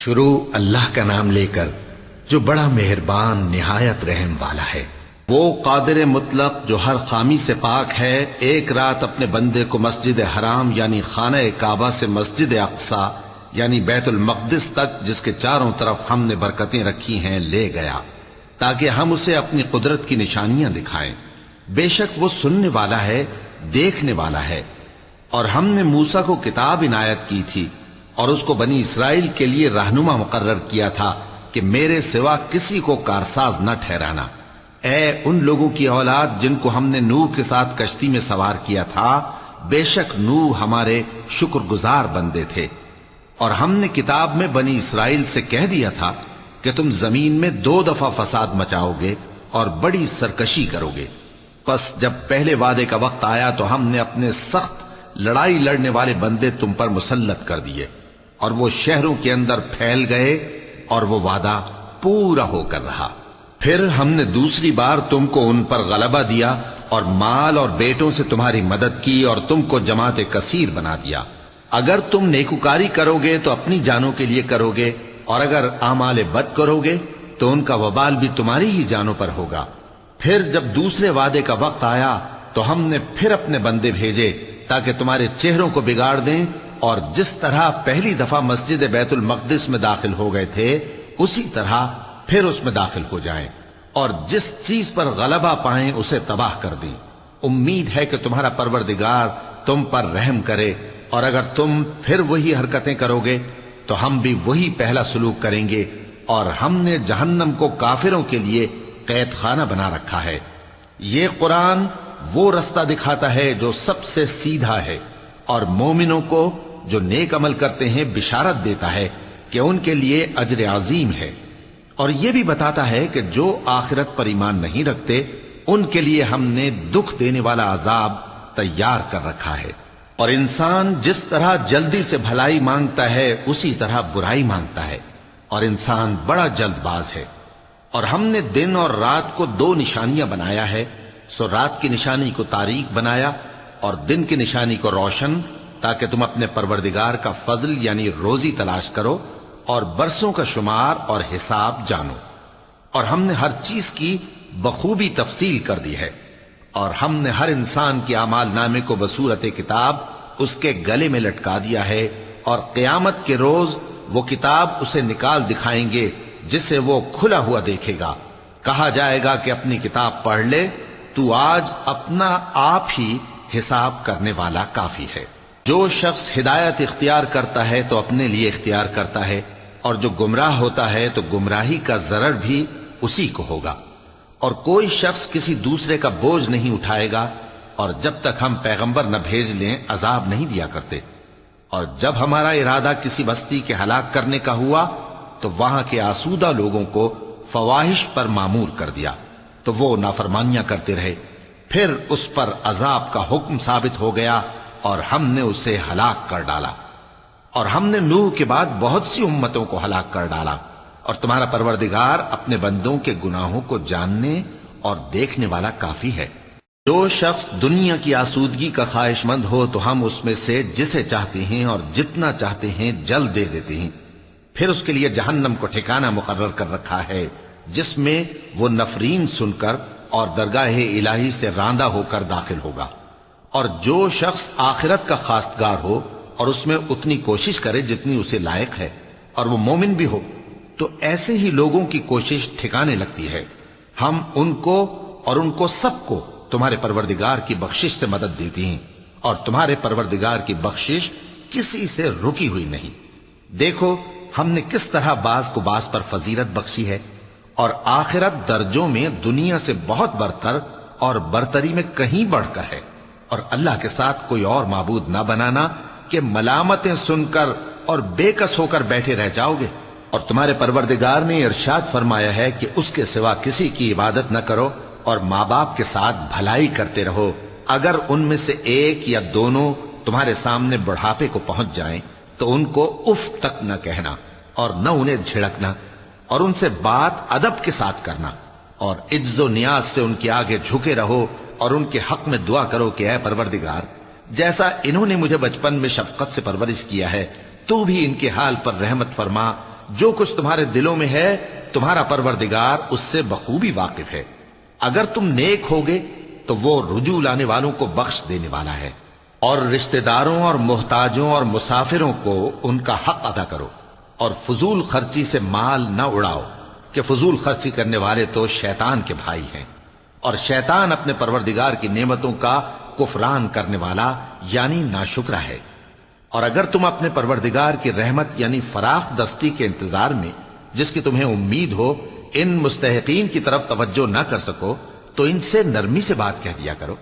شروع اللہ کا نام لے کر جو بڑا مہربان نہایت رحم والا ہے۔ وہ قادر مطلق جو ہر خامی سے پاک ہے، ایک رات اپنے بندے کو مسجد حرام یعنی خانہ کعبہ سے مسجد اقصی یعنی بیت المقدس تک، جس کے چاروں طرف ہم نے برکتیں رکھی ہیں، لے گیا تاکہ ہم اسے اپنی قدرت کی نشانیاں دکھائیں۔ بے شک وہ سننے والا ہے، دیکھنے والا ہے۔ اور ہم نے موسیٰ کو کتاب عنایت کی تھی اور اس کو بنی اسرائیل کے لیے رہنما مقرر کیا تھا کہ میرے سوا کسی کو کارساز نہ ٹھہرانا۔ اے ان لوگوں کی اولاد جن کو ہم نے نوح کے ساتھ کشتی میں سوار کیا تھا، بے شک نوح ہمارے شکر گزار بندے تھے۔ اور ہم نے کتاب میں بنی اسرائیل سے کہہ دیا تھا کہ تم زمین میں 2 دفعہ فساد مچاؤ گے اور بڑی سرکشی کرو گے۔ پس جب پہلے وعدے کا وقت آیا تو ہم نے اپنے سخت لڑائی لڑنے والے بندے تم پر مسلط کر دیے، اور وہ شہروں کے اندر پھیل گئے، اور وہ وعدہ پورا ہو کر رہا۔ پھر ہم نے دوسری بار تم کو ان پر غلبہ دیا اور مال اور بیٹوں سے تمہاری مدد کی اور تم کو جماعت کثیر بنا دیا۔ اگر تم نیکوکاری کرو گے تو اپنی جانوں کے لیے کرو گے، اور اگر اعمال بد کرو گے تو ان کا وبال بھی تمہاری ہی جانوں پر ہوگا۔ پھر جب دوسرے وعدے کا وقت آیا تو ہم نے پھر اپنے بندے بھیجے تاکہ تمہارے چہروں کو بگاڑ دیں، اور جس طرح پہلی دفعہ مسجد بیت المقدس میں داخل ہو گئے تھے اسی طرح پھر اس میں داخل ہو جائیں، اور جس چیز پر غلبہ پائیں اسے تباہ کر دیں۔ امید ہے کہ تمہارا پروردگار تم پر رحم کرے، اور اگر تم پھر وہی حرکتیں کرو گے تو ہم بھی وہی پہلا سلوک کریں گے، اور ہم نے جہنم کو کافروں کے لیے قید خانہ بنا رکھا ہے۔ یہ قرآن وہ رستہ دکھاتا ہے جو سب سے سیدھا ہے، اور مومنوں کو جو نیک عمل کرتے ہیں بشارت دیتا ہے کہ ان کے لیے اجر عظیم ہے، اور یہ بھی بتاتا ہے کہ جو آخرت پر ایمان نہیں رکھتے ان کے لیے ہم نے دکھ دینے والا عذاب تیار کر رکھا ہے۔ اور انسان جس طرح جلدی سے بھلائی مانگتا ہے اسی طرح برائی مانگتا ہے، اور انسان بڑا جلد باز ہے۔ اور ہم نے دن اور رات کو 2 نشانیاں بنایا ہے، سو رات کی نشانی کو تاریک بنایا اور دن کی نشانی کو روشن، تاکہ تم اپنے پروردگار کا فضل یعنی روزی تلاش کرو اور برسوں کا شمار اور حساب جانو۔ اور ہم نے ہر چیز کی بخوبی تفصیل کر دی ہے، اور ہم نے ہر انسان کے اعمال نامے کو بصورت کتاب اس کے گلے میں لٹکا دیا ہے، اور قیامت کے روز وہ کتاب اسے نکال دکھائیں گے جسے وہ کھلا ہوا دیکھے گا۔ کہا جائے گا کہ اپنی کتاب پڑھ لے، تو آج اپنا آپ ہی حساب کرنے والا کافی ہے۔ جو شخص ہدایت اختیار کرتا ہے تو اپنے لیے اختیار کرتا ہے، اور جو گمراہ ہوتا ہے تو گمراہی کا ضرر بھی اسی کو ہوگا۔ اور کوئی شخص کسی دوسرے کا بوجھ نہیں اٹھائے گا، اور جب تک ہم پیغمبر نہ بھیج لیں عذاب نہیں دیا کرتے۔ اور جب ہمارا ارادہ کسی بستی کے ہلاک کرنے کا ہوا تو وہاں کے آسودہ لوگوں کو فواحش پر مامور کر دیا، تو وہ نافرمانیاں کرتے رہے۔ پھر اس پر عذاب کا حکم ثابت ہو گیا اور ہم نے اسے ہلاک کر ڈالا۔ اور ہم نے نوح کے بعد بہت سی امتوں کو ہلاک کر ڈالا، اور تمہارا پروردگار اپنے بندوں کے گناہوں کو جاننے اور دیکھنے والا کافی ہے۔ جو شخص دنیا کی آسودگی کا خواہش مند ہو تو ہم اس میں سے جسے چاہتے ہیں اور جتنا چاہتے ہیں جلد دے دیتے ہیں۔ پھر اس کے لیے جہنم کو ٹھکانہ مقرر کر رکھا ہے، جس میں وہ نفرین سن کر اور درگاہ الہی سے راندہ ہو کر داخل ہوگا۔ اور جو شخص آخرت کا خواستگار ہو اور اس میں اتنی کوشش کرے جتنی اسے لائق ہے، اور وہ مومن بھی ہو، تو ایسے ہی لوگوں کی کوشش ٹھکانے لگتی ہے۔ ہم ان کو اور ان کو سب کو تمہارے پروردگار کی بخشش سے مدد دیتی ہیں، اور تمہارے پروردگار کی بخشش کسی سے رکی ہوئی نہیں۔ دیکھو ہم نے کس طرح بعض کو بعض پر فضیلت بخشی ہے، اور آخرت درجوں میں دنیا سے بہت برتر اور برتری میں کہیں بڑھ کر ہے۔ اور اللہ کے ساتھ کوئی اور معبود نہ بنانا کہ ملامتیں سن کر اور بے کس ہو کر بیٹھے رہ جاؤ گے۔ اور تمہارے پروردگار نے ارشاد فرمایا ہے کہ اس کے سوا کسی کی عبادت نہ کرو، اور ماں باپ کے ساتھ بھلائی کرتے رہو۔ اگر ان میں سے ایک یا دونوں تمہارے سامنے بڑھاپے کو پہنچ جائیں تو ان کو اف تک نہ کہنا، اور نہ انہیں جھڑکنا، اور ان سے بات ادب کے ساتھ کرنا، اور عجز و نیاز سے ان کے آگے جھکے رہو، اور ان کے حق میں دعا کرو کہ اے پروردگار، جیسا انہوں نے مجھے بچپن میں شفقت سے پرورش کیا ہے تو بھی ان کے حال پر رحمت فرما، جو کچھ تمہارے دلوں میں ہے تمہارا پروردگار اس سے بخوبی واقف ہے۔ اگر تم نیک ہوگے تو وہ رجوع لانے والوں کو بخش دینے والا ہے۔ اور رشتہ داروں اور محتاجوں اور مسافروں کو ان کا حق ادا کرو، اور فضول خرچی سے مال نہ اڑاؤ کہ فضول خرچی کرنے والے تو شیطان کے بھائی ہیں، اور شیطان اپنے پروردگار کی نعمتوں کا کفران کرنے والا یعنی ناشکرا ہے۔ اور اگر تم اپنے پروردگار کی رحمت یعنی فراخ دستی کے انتظار میں جس کی تمہیں امید ہو ان مستحقین کی طرف توجہ نہ کر سکو تو ان سے نرمی سے بات کہہ دیا کرو،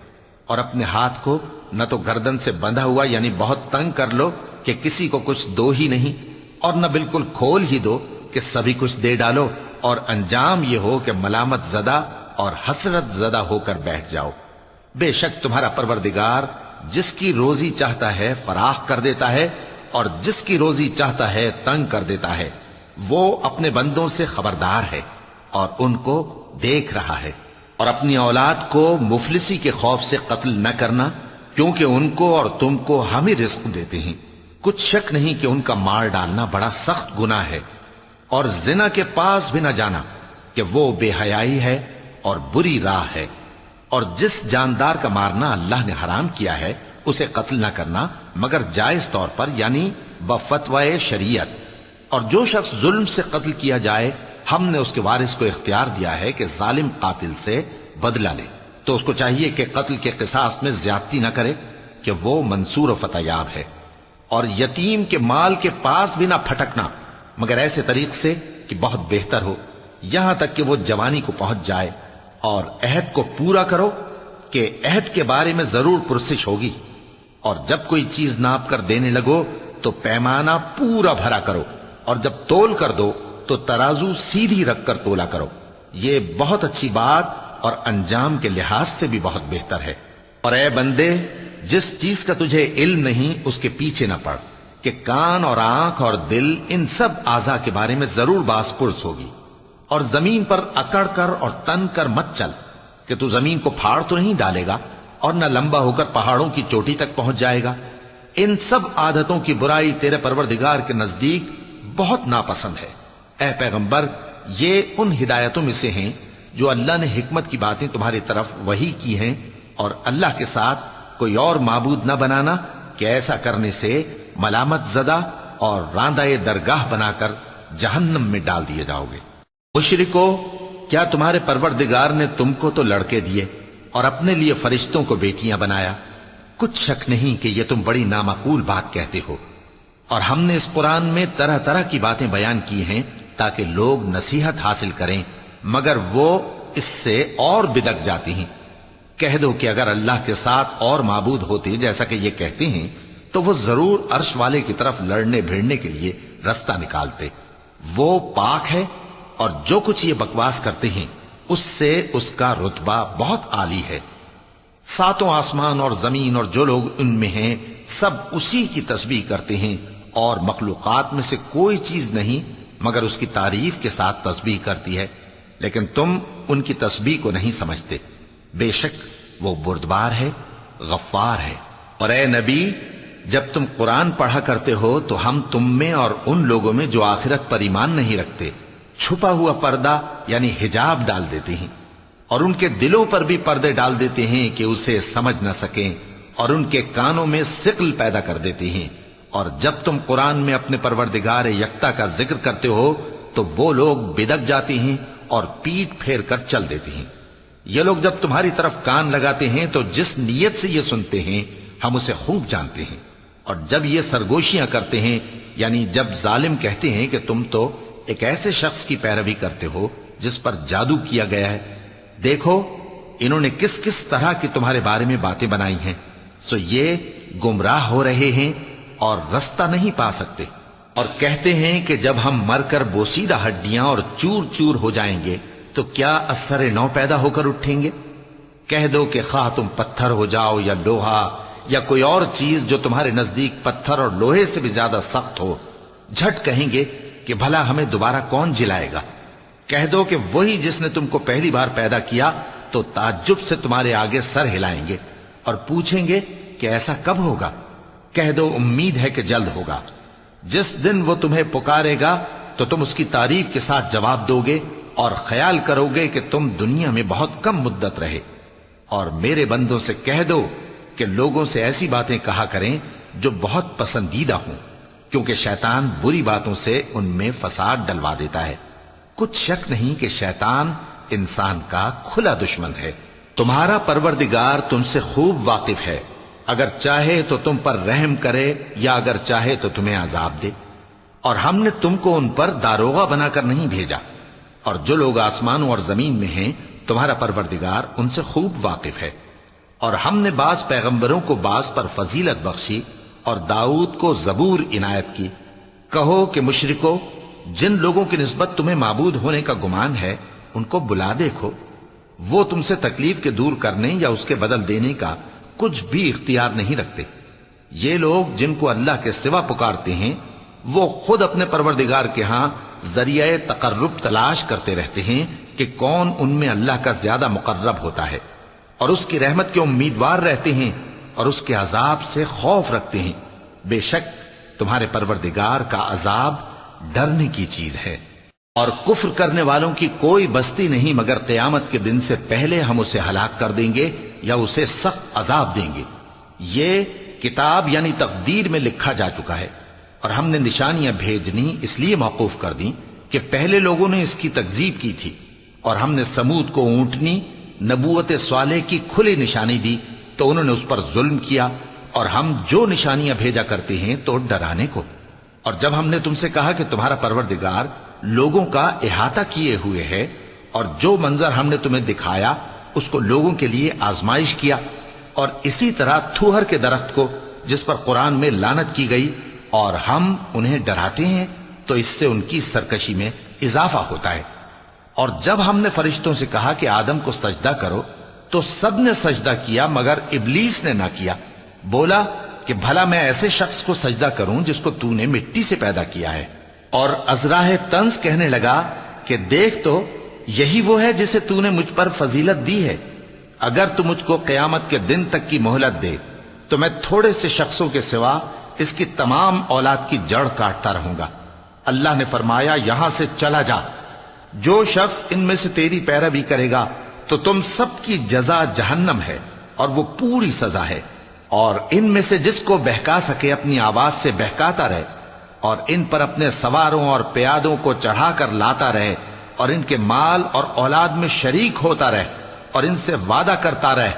اور اپنے ہاتھ کو نہ تو گردن سے بندھا ہوا یعنی بہت تنگ کر لو کہ کسی کو کچھ دو ہی نہیں، اور نہ بالکل کھول ہی دو کہ سبھی کچھ دے ڈالو، اور انجام یہ ہو کہ ملامت زدہ اور حسرت زدہ ہو کر بیٹھ جاؤ۔ بے شک تمہارا پروردگار جس کی روزی چاہتا ہے فراخ کر دیتا ہے، اور جس کی روزی چاہتا ہے تنگ کر دیتا ہے۔ وہ اپنے بندوں سے خبردار ہے اور ان کو دیکھ رہا ہے۔ اور اپنی اولاد کو مفلسی کے خوف سے قتل نہ کرنا، کیونکہ ان کو اور تم کو ہم ہی رزق دیتے ہیں۔ کچھ شک نہیں کہ ان کا مار ڈالنا بڑا سخت گناہ ہے۔ اور زنا کے پاس بھی نہ جانا کہ وہ بے حیائی ہے اور بری راہ ہے۔ اور جس جاندار کا مارنا اللہ نے حرام کیا ہے اسے قتل نہ کرنا مگر جائز طور پر یعنی بفتوائے شریعت۔ اور جو شخص ظلم سے قتل کیا جائے ہم نے اس کے وارث کو اختیار دیا ہے کہ ظالم قاتل سے بدلہ لے، تو اس کو چاہیے کہ قتل کے قصاص میں زیادتی نہ کرے کہ وہ منصور و فتح یاب ہے۔ اور یتیم کے مال کے پاس بھی نہ پھٹکنا مگر ایسے طریق سے کہ بہت بہتر ہو، یہاں تک کہ وہ جوانی کو پہنچ جائے۔ اور عہد کو پورا کرو کہ عہد کے بارے میں ضرور پرسش ہوگی۔ اور جب کوئی چیز ناپ کر دینے لگو تو پیمانہ پورا بھرا کرو، اور جب تول کر دو تو ترازو سیدھی رکھ کر تولا کرو۔ یہ بہت اچھی بات اور انجام کے لحاظ سے بھی بہت بہتر ہے۔ اور اے بندے، جس چیز کا تجھے علم نہیں اس کے پیچھے نہ پڑ کہ کان اور آنکھ اور دل ان سب اعضاء کے بارے میں ضرور باز پرس ہوگی۔ اور زمین پر اکڑ کر اور تن کر مت چل کہ تو زمین کو پھاڑ تو نہیں ڈالے گا اور نہ لمبا ہو کر پہاڑوں کی چوٹی تک پہنچ جائے گا۔ ان سب عادتوں کی برائی تیرے پروردگار کے نزدیک بہت ناپسند ہے۔ اے پیغمبر، یہ ان ہدایتوں میں سے ہیں جو اللہ نے حکمت کی باتیں تمہاری طرف وحی کی ہیں، اور اللہ کے ساتھ کوئی اور معبود نہ بنانا کہ ایسا کرنے سے ملامت زدہ اور راندہ درگاہ بنا کر جہنم میں ڈال دیے جاؤ گے۔ مشرکو، کیا تمہارے پروردگار نے تم کو تو لڑکے دیے اور اپنے لیے فرشتوں کو بیٹیاں بنایا؟ کچھ شک نہیں کہ یہ تم بڑی نامعقول بات کہتے ہو۔ اور ہم نے اس قرآن میں طرح طرح کی باتیں بیان کی ہیں تاکہ لوگ نصیحت حاصل کریں، مگر وہ اس سے اور بدک جاتی ہیں۔ کہہ دو کہ اگر اللہ کے ساتھ اور معبود ہوتے جیسا کہ یہ کہتے ہیں تو وہ ضرور عرش والے کی طرف لڑنے بھیڑنے کے لیے رستہ نکالتے۔ وہ پاک ہے اور جو کچھ یہ بکواس کرتے ہیں اس سے اس کا رتبہ بہت عالی ہے۔ ساتوں آسمان اور زمین اور جو لوگ ان میں ہیں سب اسی کی تسبیح کرتے ہیں، اور مخلوقات میں سے کوئی چیز نہیں مگر اس کی تعریف کے ساتھ تسبیح کرتی ہے، لیکن تم ان کی تسبیح کو نہیں سمجھتے۔ بے شک وہ بردبار ہے، غفار ہے۔ اور اے نبی، جب تم قرآن پڑھا کرتے ہو تو ہم تم میں اور ان لوگوں میں جو آخرت پر ایمان نہیں رکھتے چھپا ہوا پردہ یعنی حجاب ڈال دیتے ہیں، اور ان کے دلوں پر بھی پردے ڈال دیتے ہیں کہ اسے سمجھ نہ سکیں، اور ان کے کانوں میں ثقل پیدا کر دیتے ہیں۔ اور جب تم قرآن میں اپنے پروردگار یکتا کا ذکر کرتے ہو تو وہ لوگ بدک جاتے ہیں اور پیٹ پھیر کر چل دیتے ہیں۔ یہ لوگ جب تمہاری طرف کان لگاتے ہیں تو جس نیت سے یہ سنتے ہیں ہم اسے خوب جانتے ہیں، اور جب یہ سرگوشیاں کرتے ہیں یعنی جب ظالم کہتے ہیں کہ تم تو ایک ایسے شخص کی پیروی کرتے ہو جس پر جادو کیا گیا ہے، دیکھو انہوں نے کس کس طرح کی تمہارے بارے میں باتیں بنائی ہیں، سو یہ گمراہ ہو رہے ہیں اور رستہ نہیں پا سکتے۔ اور کہتے ہیں کہ جب ہم مر کر بوسیدہ ہڈیاں اور چور چور ہو جائیں گے تو کیا اثر نو پیدا ہو کر اٹھیں گے؟ کہہ دو کہ خواہ تم پتھر ہو جاؤ یا لوہا یا کوئی اور چیز جو تمہارے نزدیک پتھر اور لوہے سے بھی زیادہ سخت ہو، جھٹ کہیں گے کہ بھلا ہمیں دوبارہ کون جلائے گا؟ کہہ دو کہ وہی جس نے تم کو پہلی بار پیدا کیا تو تعجب سے تمہارے آگے سر ہلائیں گے اور پوچھیں گے کہ ایسا کب ہوگا؟ کہہ دو امید ہے کہ جلد ہوگا۔ جس دن وہ تمہیں پکارے گا تو تم اس کی تعریف کے ساتھ جواب دو گے اور خیال کرو گے کہ تم دنیا میں بہت کم مدت رہے۔ اور میرے بندوں سے کہہ دو کہ لوگوں سے ایسی باتیں کہا کریں جو بہت پسندیدہ ہوں، کیونکہ شیطان بری باتوں سے ان میں فساد ڈلوا دیتا ہے۔ کچھ شک نہیں کہ شیطان انسان کا کھلا دشمن ہے۔ تمہارا پروردگار تم سے خوب واقف ہے، اگر چاہے تو تم پر رحم کرے یا اگر چاہے تو تمہیں عذاب دے۔ اور ہم نے تم کو ان پر داروغہ بنا کر نہیں بھیجا، اور جو لوگ آسمانوں اور زمین میں ہیں تمہارا پروردگار ان سے خوب واقف ہے۔ اور ہم نے بعض پیغمبروں کو بعض پر فضیلت بخشی اور داؤد کو زبور عنایت کی۔ کہو کہ مشرکو، جن لوگوں کی نسبت تمہیں معبود ہونے کا گمان ہے ان کو بلا دیکھو، وہ تم سے تکلیف کے دور کرنے یا اس کے بدل دینے کا کچھ بھی اختیار نہیں رکھتے۔ یہ لوگ جن کو اللہ کے سوا پکارتے ہیں وہ خود اپنے پروردگار کے ہاں ذریعہ تقرب تلاش کرتے رہتے ہیں کہ کون ان میں اللہ کا زیادہ مقرب ہوتا ہے، اور اس کی رحمت کے امیدوار رہتے ہیں اور اس کے عذاب سے خوف رکھتے ہیں۔ بے شک تمہارے پروردگار کا عذاب ڈرنے کی چیز ہے۔ اور کفر کرنے والوں کی کوئی بستی نہیں مگر قیامت کے دن سے پہلے ہم اسے ہلاک کر دیں گے یا اسے سخت عذاب دیں گے۔ یہ کتاب یعنی تقدیر میں لکھا جا چکا ہے، اور ہم نے نشانیاں بھیجنی اس لیے موقوف کر دیں کہ پہلے لوگوں نے اس کی تکذیب کی تھی، اور ہم نے سمود کو اونٹنی نبوت صالح کی کھلی نشانی دی تو انہوں نے اس پر ظلم کیا، اور ہم جو نشانیاں بھیجا کرتے ہیں تو ڈرانے کو۔ اور جب ہم نے تم سے کہا کہ تمہارا پروردگار لوگوں کا احاطہ کیے ہوئے ہے، اور جو منظر ہم نے تمہیں دکھایا اس کو لوگوں کے لیے آزمائش کیا، اور اسی طرح تھوہر کے درخت کو جس پر قرآن میں لعنت کی گئی، اور ہم انہیں ڈراتے ہیں تو اس سے ان کی سرکشی میں اضافہ ہوتا ہے۔ اور جب ہم نے فرشتوں سے کہا کہ آدم کو سجدہ کرو تو سب نے سجدہ کیا مگر ابلیس نے نہ کیا، بولا کہ بھلا میں ایسے شخص کو سجدہ کروں جس کو تو نے مٹی سے پیدا کیا ہے۔ اور ازراہ طنز کہنے لگا کہ دیکھ تو یہی وہ ہے جسے تو نے مجھ پر فضیلت دی ہے، اگر تو مجھ کو قیامت کے دن تک کی مہلت دے تو میں تھوڑے سے شخصوں کے سوا اس کی تمام اولاد کی جڑ کاٹتا رہوں گا۔ اللہ نے فرمایا یہاں سے چلا جا، جو شخص ان میں سے تیری پیروی کرے گا تو تم سب کی جزا جہنم ہے اور وہ پوری سزا ہے، اور ان میں سے جس کو بہکا سکے اپنی آواز سے بہکاتا رہے، اور ان پر اپنے سواروں اور پیادوں کو چڑھا کر لاتا رہے، اور ان کے مال اور اولاد میں شریک ہوتا رہے، اور ان سے وعدہ کرتا رہے،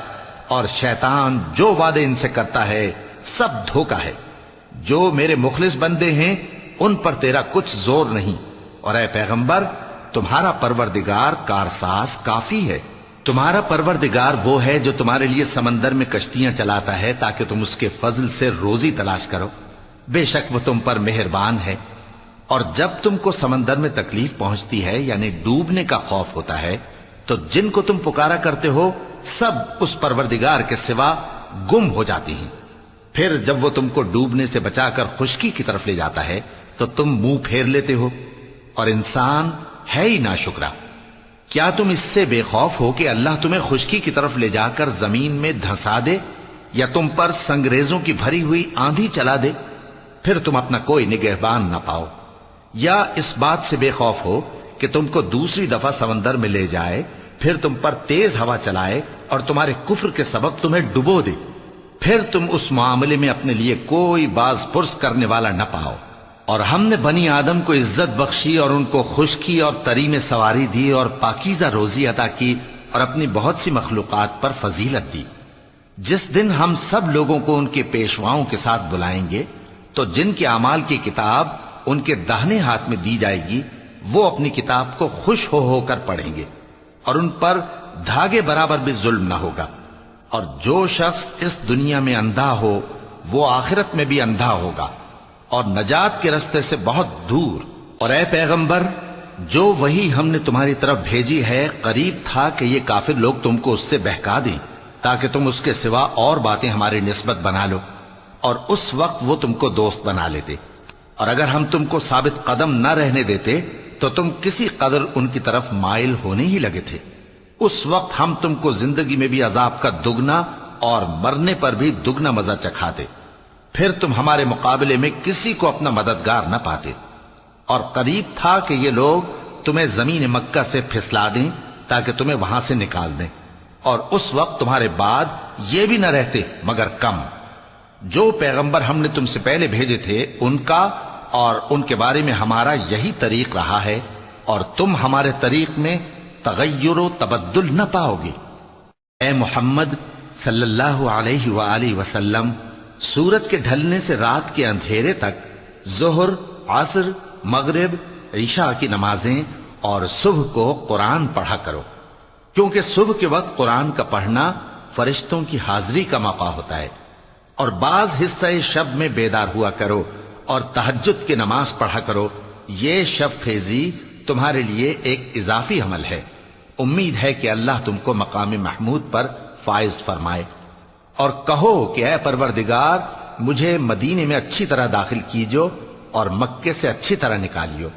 اور شیطان جو وعدے ان سے کرتا ہے سب دھوکہ ہے۔ جو میرے مخلص بندے ہیں ان پر تیرا کچھ زور نہیں، اور اے پیغمبر تمہارا پروردگار کارساز کافی ہے۔ تمہارا پروردگار وہ ہے جو تمہارے لیے سمندر میں کشتیاں چلاتا ہے تاکہ تم اس کے فضل سے روزی تلاش کرو، بے شک وہ تم پر مہربان ہے۔ اور جب تم کو سمندر میں تکلیف پہنچتی ہے یعنی ڈوبنے کا خوف ہوتا ہے تو جن کو تم پکارا کرتے ہو سب اس پروردگار کے سوا گم ہو جاتی ہیں۔ پھر جب وہ تم کو ڈوبنے سے بچا کر خشکی کی طرف لے جاتا ہے تو تم منہ پھیر لیتے ہو، اور انسان ہے ہی ناشکرا۔ کیا تم اس سے بے خوف ہو کہ اللہ تمہیں خشکی کی طرف لے جا کر زمین میں دھنسا دے یا تم پر سنگریزوں کی بھری ہوئی آندھی چلا دے، پھر تم اپنا کوئی نگہبان نہ پاؤ؟ یا اس بات سے بے خوف ہو کہ تم کو دوسری دفعہ سمندر میں لے جائے، پھر تم پر تیز ہوا چلائے اور تمہارے کفر کے سبب تمہیں ڈبو دے، پھر تم اس معاملے میں اپنے لیے کوئی باز پرس کرنے والا نہ پاؤ؟ اور ہم نے بنی آدم کو عزت بخشی اور ان کو خشکی اور تری میں سواری دی اور پاکیزہ روزی عطا کی اور اپنی بہت سی مخلوقات پر فضیلت دی۔ جس دن ہم سب لوگوں کو ان کے پیشواؤں کے ساتھ بلائیں گے تو جن کے اعمال کی کتاب ان کے داہنے ہاتھ میں دی جائے گی وہ اپنی کتاب کو خوش ہو کر پڑھیں گے، اور ان پر دھاگے برابر بھی ظلم نہ ہوگا۔ اور جو شخص اس دنیا میں اندھا ہو وہ آخرت میں بھی اندھا ہوگا اور نجات کے رستے سے بہت دور۔ اور اے پیغمبر جو وہی ہم نے تمہاری طرف بھیجی ہے قریب تھا کہ یہ کافر لوگ تم کو اس سے بہکا دیں تاکہ تم اس کے سوا اور باتیں ہماری نسبت بنا لو، اور اس وقت وہ تم کو دوست بنا لیتے، اور اگر ہم تم کو ثابت قدم نہ رہنے دیتے تو تم کسی قدر ان کی طرف مائل ہونے ہی لگے تھے۔ اس وقت ہم تم کو زندگی میں بھی عذاب کا دگنا اور مرنے پر بھی دگنا مزہ چکھاتے، پھر تم ہمارے مقابلے میں کسی کو اپنا مددگار نہ پاتے۔ اور قریب تھا کہ یہ لوگ تمہیں زمین مکہ سے پھسلا دیں تاکہ تمہیں وہاں سے نکال دیں، اور اس وقت تمہارے بعد یہ بھی نہ رہتے مگر کم۔ جو پیغمبر ہم نے تم سے پہلے بھیجے تھے ان کا اور ان کے بارے میں ہمارا یہی طریق رہا ہے، اور تم ہمارے طریق میں تغیر و تبدل نہ پاؤ گے۔ اے محمد صلی اللہ علیہ وآلہ وسلم، سورج کے ڈھلنے سے رات کے اندھیرے تک ظہر، عصر، مغرب، عشاء کی نمازیں اور صبح کو قرآن پڑھا کرو، کیونکہ صبح کے وقت قرآن کا پڑھنا فرشتوں کی حاضری کا موقع ہوتا ہے، اور بعض حصہ شب میں بیدار ہوا کرو اور تہجد کی نماز پڑھا کرو۔ یہ شب خیزی تمہارے لیے ایک اضافی عمل ہے۔ امید ہے کہ اللہ تم کو مقام محمود پر فائز فرمائے۔ اور کہو کہ اے پروردگار، مجھے مدینے میں اچھی طرح داخل کیجو اور مکے سے اچھی طرح نکالیو،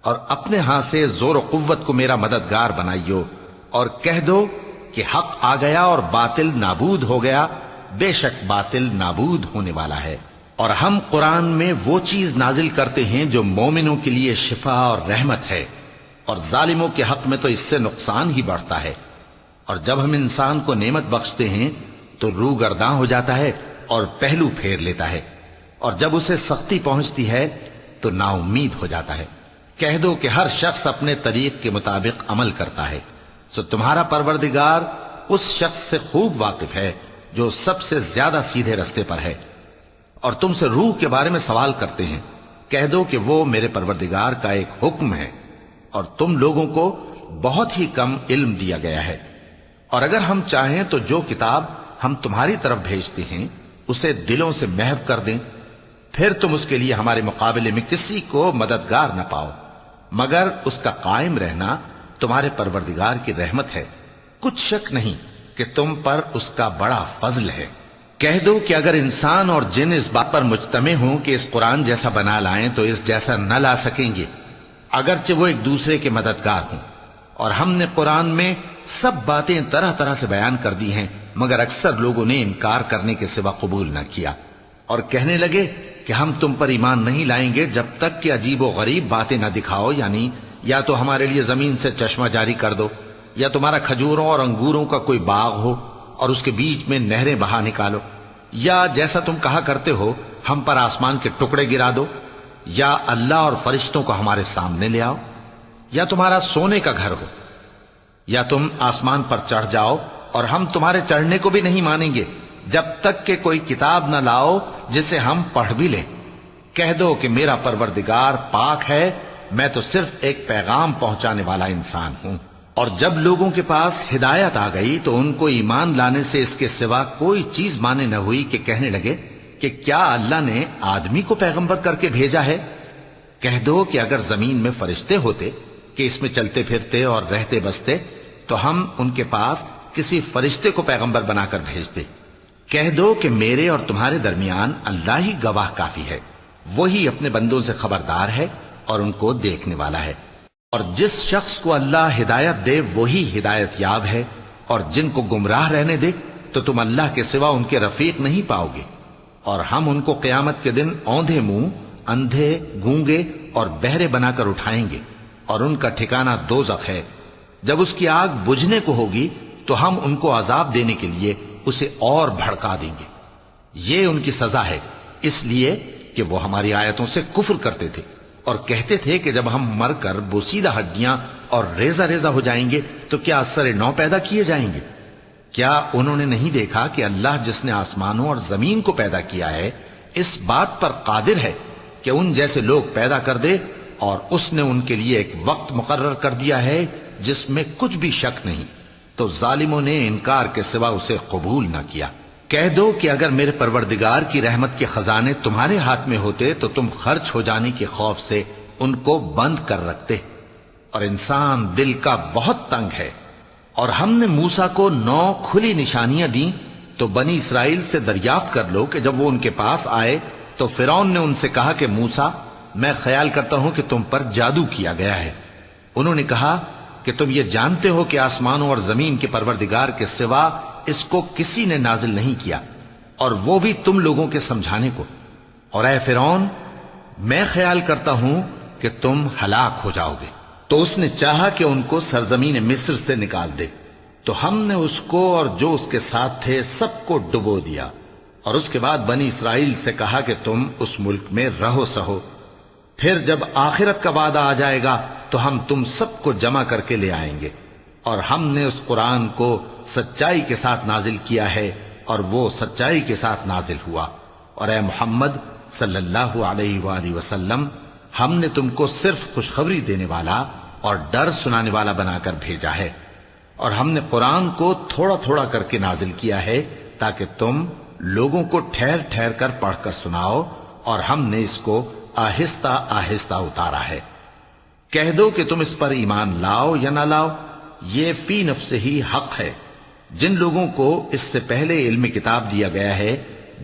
اور اپنے ہاں سے زور و قوت کو میرا مددگار بنائیو، اور کہہ دو کہ حق آ گیا اور باطل نابود ہو گیا، بے شک باطل نابود ہونے والا ہے۔ اور ہم قرآن میں وہ چیز نازل کرتے ہیں جو مومنوں کے لیے شفا اور رحمت ہے، اور ظالموں کے حق میں تو اس سے نقصان ہی بڑھتا ہے۔ اور جب ہم انسان کو نعمت بخشتے ہیں تو روح گرداں ہو جاتا ہے اور پہلو پھیر لیتا ہے، اور جب اسے سختی پہنچتی ہے تو نا امید ہو جاتا ہے۔ کہہ دو کہ ہر شخص اپنے طریق کے مطابق عمل کرتا ہے، سو تمہارا پروردگار اس شخص سے خوب واقف ہے جو سب سے زیادہ سیدھے رستے پر ہے۔ اور تم سے روح کے بارے میں سوال کرتے ہیں، کہہ دو کہ وہ میرے پروردگار کا ایک حکم ہے، اور تم لوگوں کو بہت ہی کم علم دیا گیا ہے۔ اور اگر ہم چاہیں تو جو کتاب ہم تمہاری طرف بھیجتے ہیں اسے دلوں سے محو کر دیں، پھر تم اس کے لیے ہمارے مقابلے میں کسی کو مددگار نہ پاؤ، مگر اس کا قائم رہنا تمہارے پروردگار کی رحمت ہے، کچھ شک نہیں کہ تم پر اس کا بڑا فضل ہے۔ کہہ دو کہ اگر انسان اور جن اس بات پر مجتمع ہوں کہ اس قرآن جیسا بنا لائیں تو اس جیسا نہ لا سکیں گے، اگرچہ وہ ایک دوسرے کے مددگار ہوں۔ اور ہم نے قرآن میں سب باتیں طرح طرح سے بیان کر دی ہیں، مگر اکثر لوگوں نے انکار کرنے کے سوا قبول نہ کیا، اور کہنے لگے کہ ہم تم پر ایمان نہیں لائیں گے جب تک کہ عجیب و غریب باتیں نہ دکھاؤ، یعنی یا تو ہمارے لیے زمین سے چشمہ جاری کر دو، یا تمہارا کھجوروں اور انگوروں کا کوئی باغ ہو اور اس کے بیچ میں نہریں بہا نکالو، یا جیسا تم کہا کرتے ہو ہم پر آسمان کے ٹکڑے گرا دو، یا اللہ اور فرشتوں کو ہمارے سامنے لے آؤ، یا تمہارا سونے کا گھر ہو، یا تم آسمان پر چڑھ جاؤ اور ہم تمہارے چڑھنے کو بھی نہیں مانیں گے جب تک کہ کوئی کتاب نہ لاؤ جسے ہم پڑھ بھی لیں۔ کہہ دو کہ میرا پروردگار پاک ہے، میں تو صرف ایک پیغام پہنچانے والا انسان ہوں۔ اور جب لوگوں کے پاس ہدایت آ گئی تو ان کو ایمان لانے سے اس کے سوا کوئی چیز مانے نہ ہوئی کہ کہنے لگے کہ کیا اللہ نے آدمی کو پیغمبر کر کے بھیجا ہے؟ کہہ دو کہ اگر زمین میں فرشتے ہوتے کہ اس میں چلتے پھرتے اور رہتے بستے تو ہم ان کے پاس کسی فرشتے کو پیغمبر بنا کر بھیجتے۔ کہہ دو کہ میرے اور تمہارے درمیان اللہ ہی گواہ کافی ہے، وہی اپنے بندوں سے خبردار ہے اور ان کو دیکھنے والا ہے۔ اور جس شخص کو اللہ ہدایت دے وہی ہدایت یاب ہے، اور جن کو گمراہ رہنے دے تو تم اللہ کے سوا ان کے رفیق نہیں پاؤ گے۔ اور ہم ان کو قیامت کے دن اوندھے منہ، اندھے، گونگے اور بہرے بنا کر اٹھائیں گے، اور ان کا ٹھکانہ دوزخ ہے۔ جب اس کی آگ بجھنے کو ہوگی تو ہم ان کو عذاب دینے کے لیے اسے اور بھڑکا دیں گے۔ یہ ان کی سزا ہے، اس لیے کہ وہ ہماری آیتوں سے کفر کرتے تھے اور کہتے تھے کہ جب ہم مر کر بوسیدہ ہڈیاں اور ریزہ ریزہ ہو جائیں گے تو کیا اثر نو پیدا کیے جائیں گے؟ کیا انہوں نے نہیں دیکھا کہ اللہ جس نے آسمانوں اور زمین کو پیدا کیا ہے اس بات پر قادر ہے کہ ان جیسے لوگ پیدا کر دے، اور اس نے ان کے لیے ایک وقت مقرر کر دیا ہے جس میں کچھ بھی شک نہیں، تو ظالموں نے انکار کے سوا اسے قبول نہ کیا۔ کہہ دو کہ اگر میرے پروردگار کی رحمت کے خزانے تمہارے ہاتھ میں ہوتے تو تم خرچ ہو جانے کے خوف سے ان کو بند کر رکھتے، اور انسان دل کا بہت تنگ ہے۔ اور ہم نے موسیٰ کو 9 کھلی نشانیاں دیں تو بنی اسرائیل سے دریافت کر لو کہ جب وہ ان کے پاس آئے تو فرعون نے ان سے کہا کہ موسیٰ، میں خیال کرتا ہوں کہ تم پر جادو کیا گیا ہے۔ انہوں نے کہا کہ تم یہ جانتے ہو کہ آسمانوں اور زمین کے پروردگار کے سوا اس کو کسی نے نازل نہیں کیا، اور وہ بھی تم لوگوں کے سمجھانے کو۔ اور اے فرعون، میں خیال کرتا ہوں کہ کہ تم ہلاک ہو جاؤ گے۔ تو اس نے چاہا کہ ان کو سرزمین مصر سے نکال دے، تو ہم نے اس کو اور جو اس کے ساتھ تھے سب کو ڈبو دیا، اور اس کے بعد بنی اسرائیل سے کہا کہ تم اس ملک میں رہو سہو، پھر جب آخرت کا وعدہ آ جائے گا تو ہم تم سب کو جمع کر کے لے آئیں گے۔ اور ہم نے اس قرآن کو سچائی کے ساتھ نازل کیا ہے، اور وہ سچائی کے ساتھ نازل ہوا۔ اور اے محمد صلی اللہ علیہ وآلہ وسلم، ہم نے تم کو صرف خوشخبری دینے والا اور ڈر سنانے والا بنا کر بھیجا ہے، اور ہم نے قرآن کو تھوڑا تھوڑا کر کے نازل کیا ہے تاکہ تم لوگوں کو ٹھہر ٹھہر کر پڑھ کر سناؤ، اور ہم نے اس کو آہستہ آہستہ اتارا ہے۔ کہہ دو کہ تم اس پر ایمان لاؤ یا نہ لاؤ، یہ فی نفس ہی حق ہے۔ جن لوگوں کو اس سے پہلے علم کتاب دیا گیا ہے،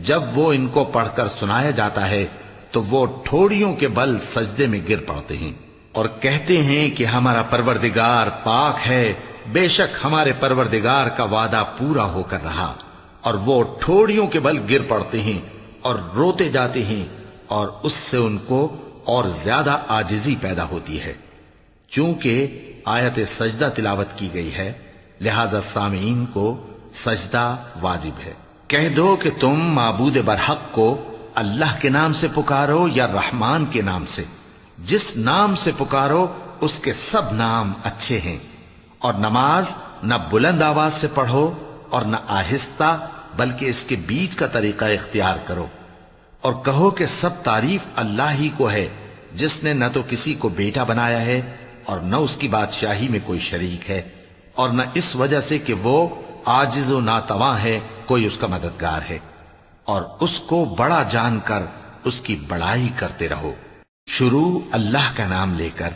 جب وہ ان کو پڑھ کر سنایا جاتا ہے تو وہ ٹھوڑیوں کے بل سجدے میں گر پڑتے ہیں اور کہتے ہیں کہ ہمارا پروردگار پاک ہے، بے شک ہمارے پروردگار کا وعدہ پورا ہو کر رہا۔ اور وہ ٹھوڑیوں کے بل گر پڑتے ہیں اور روتے جاتے ہیں، اور اس سے ان کو اور زیادہ عاجزی پیدا ہوتی ہے۔ چونکہ آیت سجدہ تلاوت کی گئی ہے، لہذا سامعین کو سجدہ واجب ہے۔ کہہ دو کہ تم معبود برحق کو اللہ کے نام سے پکارو یا رحمان کے نام سے، جس نام سے پکارو اس کے سب نام اچھے ہیں، اور نماز نہ بلند آواز سے پڑھو اور نہ آہستہ، بلکہ اس کے بیچ کا طریقہ اختیار کرو، اور کہو کہ سب تعریف اللہ ہی کو ہے، جس نے نہ تو کسی کو بیٹا بنایا ہے اور نہ اس کی بادشاہی میں کوئی شریک ہے، اور نہ اس وجہ سے کہ وہ عاجز و ناتواں ہے کوئی اس کا مددگار ہے، اور اس کو بڑا جان کر اس کی بڑائی کرتے رہو۔ شروع اللہ کا نام لے کر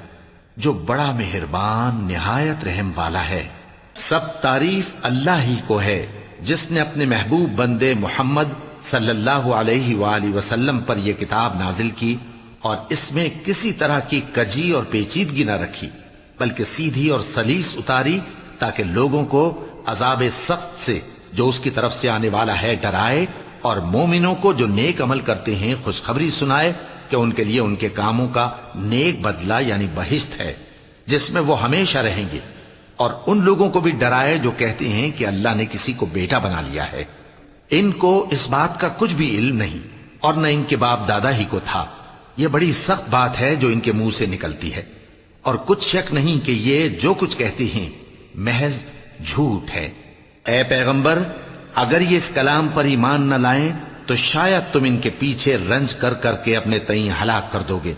جو بڑا مہربان نہایت رحم والا ہے۔ سب تعریف اللہ ہی کو ہے جس نے اپنے محبوب بندے محمد صلی اللہ علیہ وآلہ وسلم پر یہ کتاب نازل کی، اور اس میں کسی طرح کی کجی اور پیچیدگی نہ رکھی، بلکہ سیدھی اور سلیس اتاری تاکہ لوگوں کو عذاب سخت سے جو اس کی طرف سے آنے والا ہے ڈرائے، اور مومنوں کو جو نیک عمل کرتے ہیں خوشخبری سنائے کہ ان کے لیے ان کے کاموں کا نیک بدلہ یعنی بہشت ہے جس میں وہ ہمیشہ رہیں گے، اور ان لوگوں کو بھی ڈرائے جو کہتے ہیں کہ اللہ نے کسی کو بیٹا بنا لیا ہے۔ ان کو اس بات کا کچھ بھی علم نہیں، اور نہ ان کے باپ دادا ہی کو تھا۔ یہ بڑی سخت بات ہے جو ان کے منہ سے نکلتی ہے، اور کچھ شک نہیں کہ یہ جو کچھ کہتے ہیں محض جھوٹ ہے۔ اے پیغمبر، اگر یہ اس کلام پر ایمان نہ لائیں تو شاید تم ان کے پیچھے رنج کر کر کے اپنے تئیں ہلاک کر دو گے۔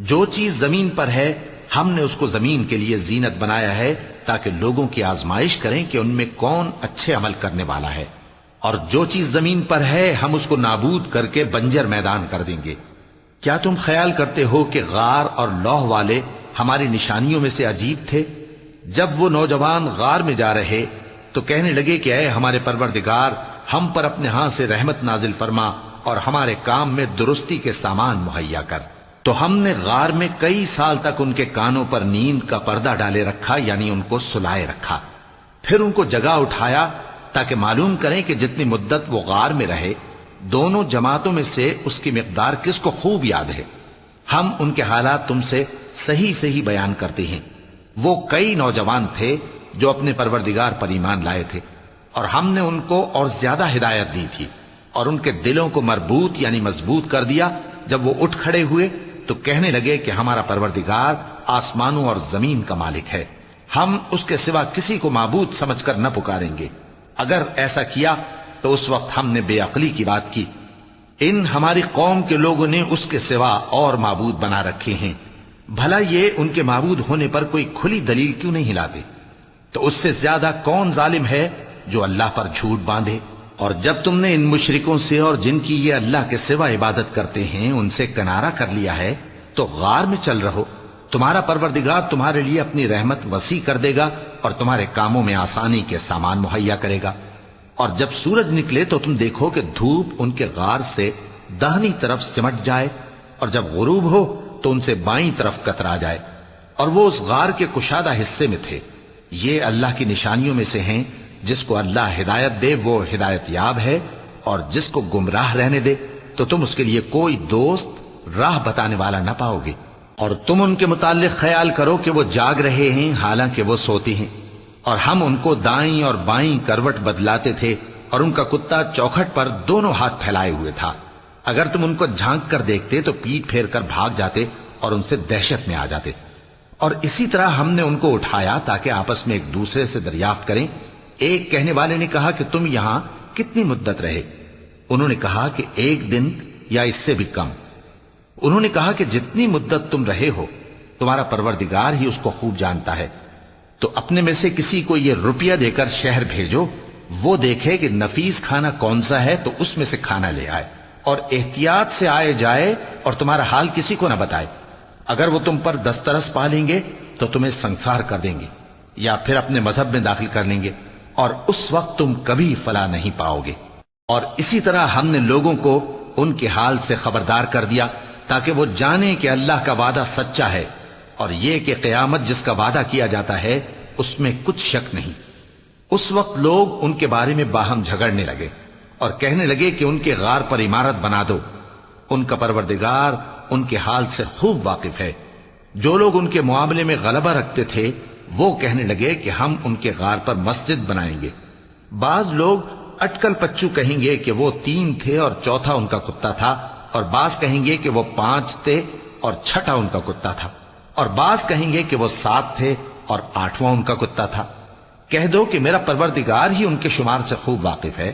جو چیز زمین پر ہے ہم نے اس کو زمین کے لیے زینت بنایا ہے تاکہ لوگوں کی آزمائش کریں کہ ان میں کون اچھے عمل کرنے والا ہے، اور جو چیز زمین پر ہے ہم اس کو نابود کر کے بنجر میدان کر دیں گے۔ کیا تم خیال کرتے ہو کہ غار اور لوح والے ہماری نشانیوں میں سے عجیب تھے؟ جب وہ نوجوان غار میں جا رہے تو کہنے لگے کہ اے ہمارے پروردگار، ہم پر اپنے ہاں سے رحمت نازل فرما اور ہمارے کام میں درستی کے سامان مہیا کر۔ تو ہم نے غار میں کئی سال تک ان کے کانوں پر نیند کا پردہ ڈالے رکھا، یعنی ان کو سلائے رکھا، پھر ان کو جگا اٹھایا تاکہ معلوم کریں کہ جتنی مدت وہ غار میں رہے دونوں جماعتوں میں سے اس کی مقدار کس کو خوب یاد ہے۔ ہم ان کے حالات تم سے صحیح صحیح بیان کرتے ہیں۔ وہ کئی نوجوان تھے جو اپنے پروردگار پر ایمان لائے تھے، اور ہم نے ان کو اور زیادہ ہدایت دی تھی، اور ان کے دلوں کو مربوط یعنی مضبوط کر دیا۔ جب وہ اٹھ کھڑے ہوئے تو کہنے لگے کہ ہمارا پروردگار آسمانوں اور زمین کا مالک ہے، ہم اس کے سوا کسی کو معبود سمجھ کر نہ پکاریں گے۔ اگر ایسا کیا تو اس وقت ہم نے بے عقلی کی بات کی۔ ان ہماری قوم کے لوگوں نے اس کے سوا اور معبود بنا رکھے ہیں، بھلا یہ ان کے معبود ہونے پر کوئی کھلی دلیل کیوں نہیں لاتے؟ تو اس سے زیادہ کون ظالم ہے جو اللہ پر جھوٹ باندھے؟ اور جب تم نے ان مشرکوں سے اور جن کی یہ اللہ کے سوا عبادت کرتے ہیں ان سے کنارہ کر لیا ہے تو غار میں چل رہو، تمہارا پروردگار تمہارے لیے اپنی رحمت وسیع کر دے گا اور تمہارے کاموں میں آسانی کے سامان مہیا کرے گا۔ اور جب سورج نکلے تو تم دیکھو کہ دھوپ ان کے غار سے داہنی طرف سمٹ جائے، اور جب غروب ہو تو ان سے بائیں طرف کترا جائے، اور وہ اس غار کے کشادہ حصے میں تھے۔ یہ اللہ کی نشانیوں میں سے ہیں، جس کو اللہ ہدایت دے وہ ہدایت یاب ہے، اور جس کو گمراہ رہنے دے تو تم اس کے لیے کوئی دوست راہ بتانے والا نہ پاؤ گے۔ اور تم ان کے متعلق خیال کرو کہ وہ جاگ رہے ہیں حالانکہ وہ سوتے ہیں، اور ہم ان کو دائیں اور بائیں کروٹ بدلاتے تھے، اور ان کا کتا چوکھٹ پر دونوں ہاتھ پھیلائے ہوئے تھا۔ اگر تم ان کو جھانک کر دیکھتے تو پیٹ پھیر کر بھاگ جاتے اور ان سے دہشت میں آ جاتے۔ اور اسی طرح ہم نے ان کو اٹھایا تاکہ آپس میں ایک دوسرے سے دریافت کریں۔ ایک کہنے والے نے کہا کہ تم یہاں کتنی مدت رہے؟ انہوں نے کہا کہ 1 دن یا اس سے بھی کم۔ انہوں نے کہا کہ جتنی مدت تم رہے ہو تمہارا پروردگار ہی اس کو خوب جانتا ہے، تو اپنے میں سے کسی کو یہ روپیہ دے کر شہر بھیجو، وہ دیکھے کہ نفیس کھانا کون سا ہے تو اس میں سے کھانا لے آئے، اور احتیاط سے آئے جائے اور تمہارا حال کسی کو نہ بتائے۔ اگر وہ تم پر دسترس پا لیں گے تو تمہیں سنسار کر دیں گے یا پھر اپنے مذہب میں داخل کر لیں گے، اور اس وقت تم کبھی فلاح نہیں پاؤ گے۔ اور اسی طرح ہم نے لوگوں کو ان کے حال سے خبردار کر دیا تاکہ وہ جانیں کہ اللہ کا وعدہ سچا ہے، اور یہ کہ قیامت جس کا وعدہ کیا جاتا ہے اس میں کچھ شک نہیں۔ اس وقت لوگ ان کے بارے میں باہم جھگڑنے لگے اور کہنے لگے کہ ان کے غار پر عمارت بنا دو۔ ان کا پروردگار ان کے حال سے خوب واقف ہے۔ جو لوگ ان کے معاملے میں غلبہ رکھتے تھے وہ کہنے لگے کہ ہم ان کے غار پر مسجد بنائیں گے۔ بعض لوگ اٹکل پچو کہیں گے کہ وہ 3 تھے اور چوتھا ان کا کتا تھا، اور بعض کہیں گے کہ وہ 5 تھے اور چھٹا ان کا کتا تھا، اور بعض کہیں گے کہ وہ 7 تھے اور 8واں ان کا کتا تھا۔ کہہ دو کہ میرا پروردگار ہی ان کے شمار سے خوب واقف ہے۔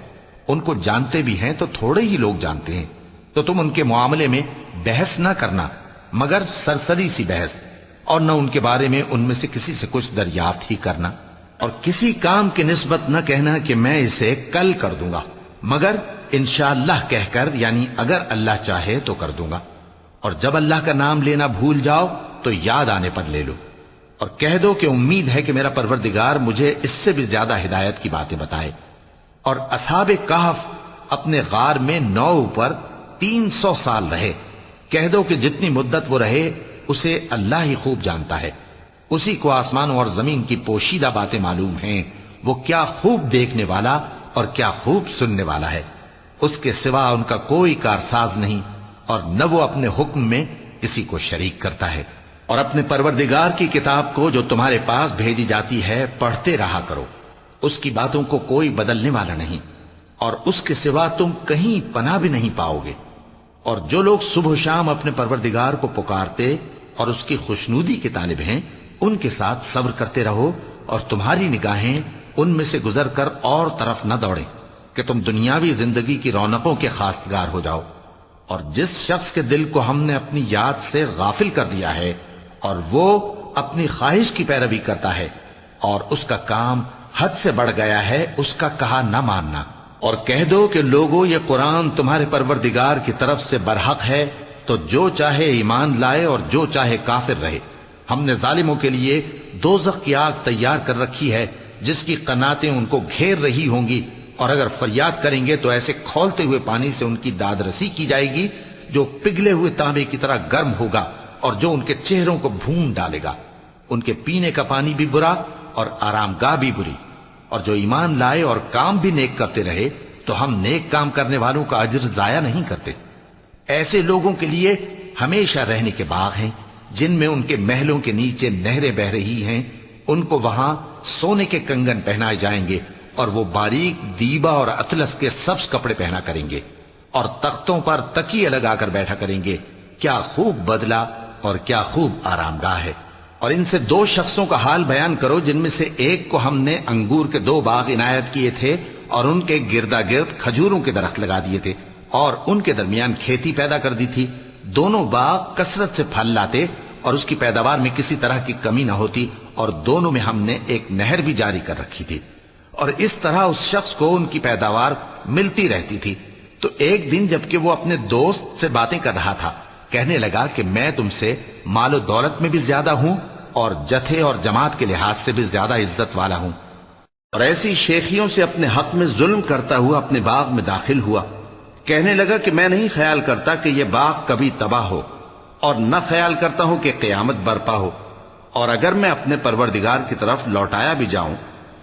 ان کو جانتے بھی ہیں تو تھوڑے ہی لوگ جانتے ہیں، تو تم ان کے معاملے میں بحث نہ کرنا مگر سرسری سی بحث، اور نہ ان کے بارے میں ان میں سے کسی سے کچھ دریافت ہی کرنا، اور کسی کام کی نسبت نہ کہنا کہ میں اسے کل کر دوں گا، مگر انشاءاللہ کہہ کر، یعنی اگر اللہ چاہے تو کر دوں گا، اور جب اللہ کا نام لینا بھول جاؤ تو یاد آنے پر لے لو، اور کہہ دو کہ امید ہے کہ میرا پروردگار مجھے اس سے بھی زیادہ ہدایت کی باتیں بتائے۔ اور اصحاب کہف اپنے غار میں 9 پر 300 سال رہے۔ کہہ دو کہ جتنی مدت وہ رہے اسے اللہ ہی خوب جانتا ہے، اسی کو آسمانوں اور زمین کی پوشیدہ باتیں معلوم ہیں، وہ کیا خوب دیکھنے والا اور کیا خوب سننے والا ہے۔ اس کے سوا ان کا کوئی کارساز نہیں، اور نہ وہ اپنے حکم میں کسی کو شریک کرتا ہے۔ اور اپنے پروردگار کی کتاب کو جو تمہارے پاس بھیجی جاتی ہے پڑھتے رہا کرو، اس کی باتوں کو کوئی بدلنے والا نہیں، اور اس کے سوا تم کہیں پناہ بھی نہیں پاؤ گے۔ اور جو لوگ صبح و شام اپنے پروردگار کو پکارتے اور اس کی خوشنودی کے طالب ہیں ان کے ساتھ صبر کرتے رہو، اور تمہاری نگاہیں ان میں سے گزر کر اور طرف نہ دوڑیں کہ تم دنیاوی زندگی کی رونقوں کے خواستگار ہو جاؤ۔ اور جس شخص کے دل کو ہم نے اپنی یاد سے غافل کر دیا ہے اور وہ اپنی خواہش کی پیروی کرتا ہے اور اس کا کام حد سے بڑھ گیا ہے، اس کا کہا نہ ماننا۔ اور کہہ دو کہ لوگو یہ قرآن تمہارے پروردگار کی طرف سے برحق ہے، تو جو چاہے ایمان لائے اور جو چاہے کافر رہے۔ ہم نے ظالموں کے لیے دوزخ کی آگ تیار کر رکھی ہے جس کی قناتیں ان کو گھیر رہی ہوں گی، اور اگر فریاد کریں گے تو ایسے کھولتے ہوئے پانی سے ان کی داد رسی کی جائے گی جو پگھلے ہوئے تانبے کی طرح گرم ہوگا اور جو ان کے چہروں کو بھون ڈالے گا۔ ان کے پینے کا پانی بھی برا اور آرام گاہ بھی بری۔ اور جو ایمان لائے اور کام بھی نیک کرتے رہے تو ہم نیک کام کرنے والوں کا اجر ضائع نہیں کرتے۔ ایسے لوگوں کے لیے ہمیشہ رہنے کے باغ ہیں جن میں ان کے محلوں کے نیچے نہریں بہ رہی ہیں، ان کو وہاں سونے کے کنگن پہنائے جائیں گے، اور وہ باریک دیبا اور اطلس کے سبز کپڑے پہنا کریں گے، اور تختوں پر تکیے لگا کر بیٹھا کریں گے۔ کیا خوب بدلہ اور کیا خوب آرام گاہ ہے۔ اور ان سے 2 شخصوں کا حال بیان کرو جن میں سے ایک کو ہم نے انگور کے 2 باغ عنایت کیے تھے اور ان کے گردا گرد کھجوروں کے درخت لگا دیے تھے اور ان کے درمیان کھیتی پیدا کر دی تھی۔ دونوں باغ کثرت سے پھل لاتے اور اس کی پیداوار میں کسی طرح کی کمی نہ ہوتی، اور دونوں میں ہم نے ایک نہر بھی جاری کر رکھی تھی، اور اس طرح اس شخص کو ان کی پیداوار ملتی رہتی تھی۔ تو ایک دن جبکہ وہ اپنے دوست سے باتیں کر رہا تھا، کہنے لگا کہ میں تم سے مال و دولت میں بھی زیادہ ہوں اور جتھے اور جماعت کے لحاظ سے بھی زیادہ عزت والا ہوں، اور ایسی شیخیوں سے اپنے حق میں ظلم کرتا ہوا اپنے باغ میں داخل ہوا۔ کہنے لگا کہ میں نہیں خیال کرتا کہ یہ باغ کبھی تباہ ہو، اور نہ خیال کرتا ہوں کہ قیامت برپا ہو، اور اگر میں اپنے پروردگار کی طرف لوٹایا بھی جاؤں